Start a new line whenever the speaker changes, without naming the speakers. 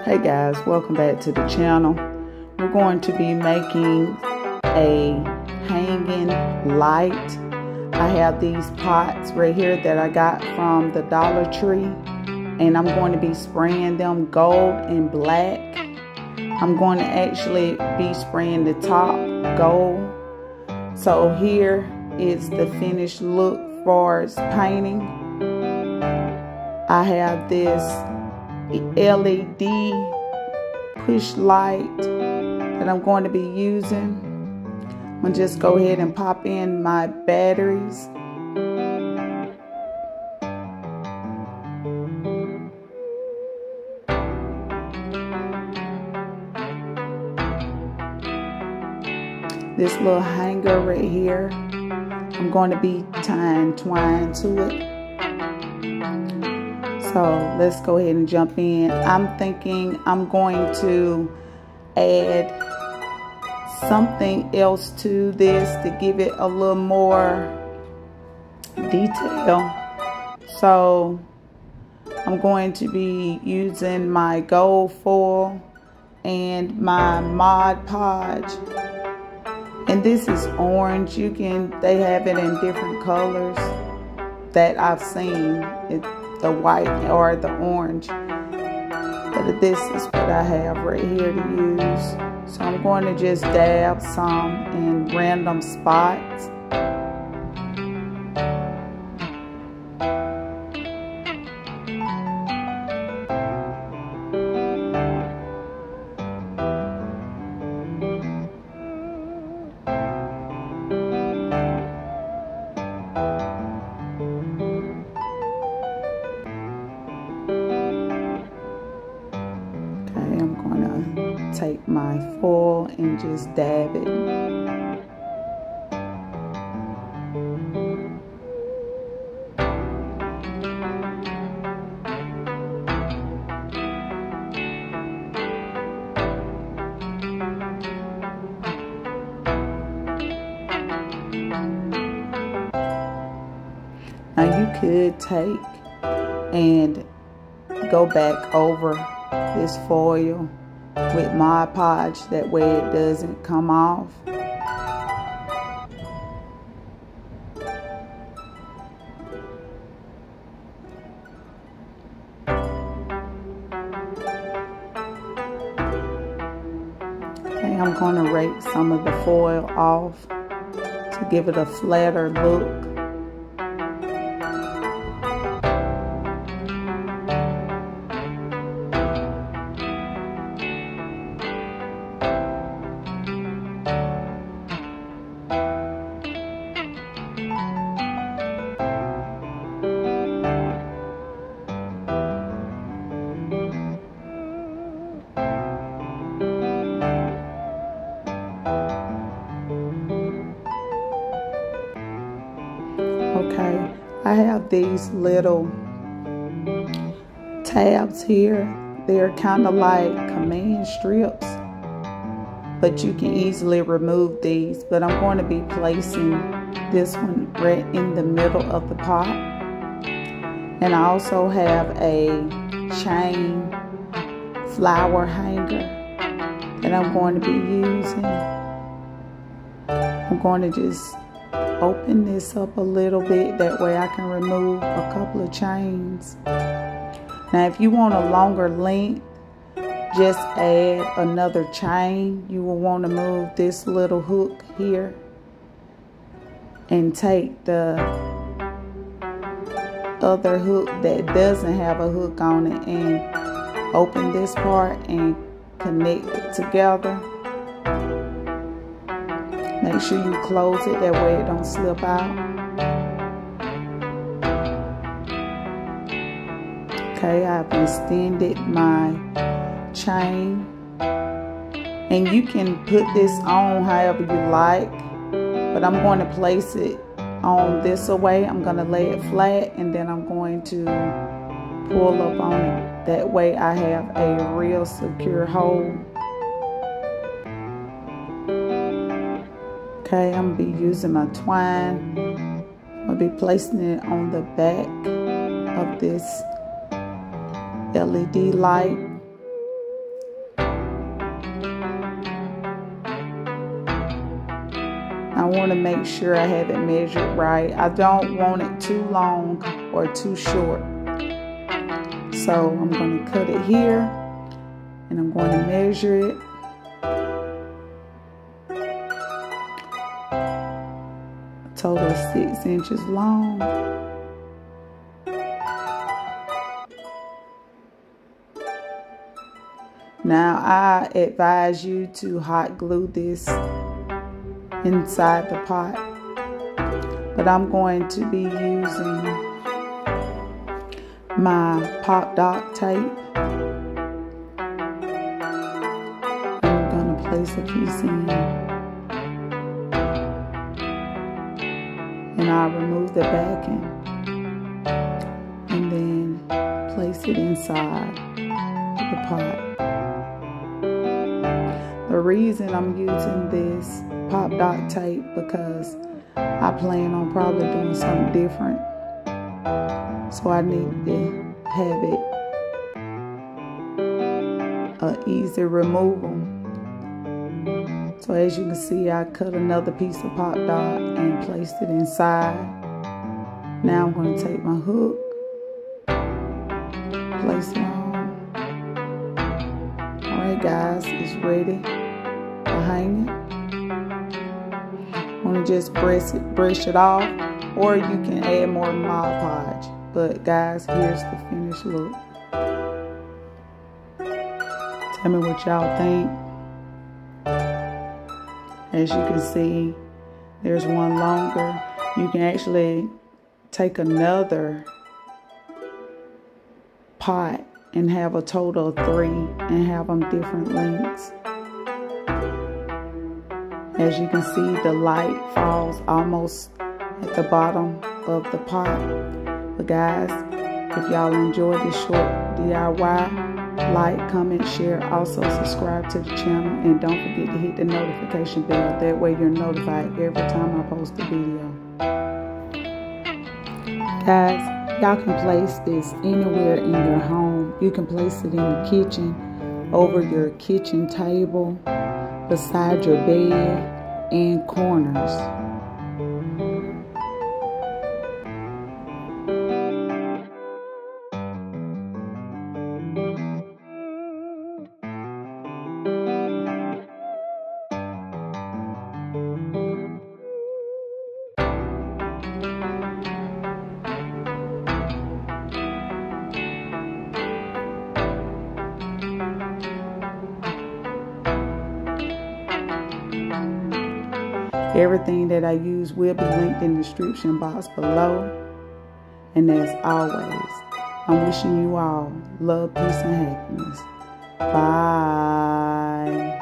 Hey guys, welcome back to the channel. We're going to be making a hanging light. I have these pots right here that I got from the Dollar Tree, and I'm going to be spraying them gold and black. I'm going to actually be spraying the top gold. So here is the finished look for its painting. I have this LED push light that I'm going to be using. I'm going to just go ahead and pop in my batteries. This little hanger right here, I'm going to be tying twine to it. So let's go ahead and jump in. I'm thinking I'm going to add something else to this to give it a little more detail. So I'm going to be using my gold foil and my mod Podge. And this is orange. They have it in different colors that I've seen. The white or the orange. But this is what I have right here to use. So I'm going to just dab some in random spots. I'm going to take my foil and just dab it. Now you could take and go back over this foil with my Podge, that way it doesn't come off. Okay, I'm going to rake some of the foil off to give it a flatter look. Okay, I have these little tabs here. They're kind of like command strips, but you can easily remove these. But I'm going to be placing this one right in the middle of the pot. And I also have a chain flower hanger that I'm going to be using. I'm going to just open this up a little bit, that way I can remove a couple of chains. Now if you want a longer length, just add another chain. You will want to move this little hook here and take the other hook that doesn't have a hook on it and open this part and connect it together. Make sure you close it, that way it don't slip out. Okay, I've extended my chain. And you can put this on however you like, but I'm going to place it on this way. I'm going to lay it flat, and then I'm going to pull up on it. That way I have a real secure hold. Okay, I'm going to be using my twine. I'm going to be placing it on the back of this LED light. want to make sure I have it measured right. I don't want it too long or too short. So I'm going to cut it here and I'm going to measure it. A total of 6 inches long. Now I advise you to hot glue this inside the pot, but I'm going to be using my Podge tape. I'm going to place a piece in and I'll remove the backing and then place it inside the pot. The reason I'm using this Podge tape because I plan on probably doing something different. So I need to have it an easy removal. So as you can see, I cut another piece of Podge and placed it inside. Now I'm going to take my hook, place it on. Alright guys, it's ready for hanging. I'm going to just brush it off, or you can add more Mod Podge. But guys, here's the finished look. Tell me what y'all think. As you can see, there's one longer. You can actually take another pot and have a total of 3 and have them different lengths. As you can see, the light falls almost at the bottom of the pot. But guys, if y'all enjoyed this short DIY, like, comment, share, also subscribe to the channel, and don't forget to hit the notification bell. That way you're notified every time I post a video. Guys, y'all can place this anywhere in your home. You can place it in the kitchen, over your kitchen table, beside your bed, and corners. Everything that I use will be linked in the description box below. And as always, I'm wishing you all love, peace, and happiness. Bye.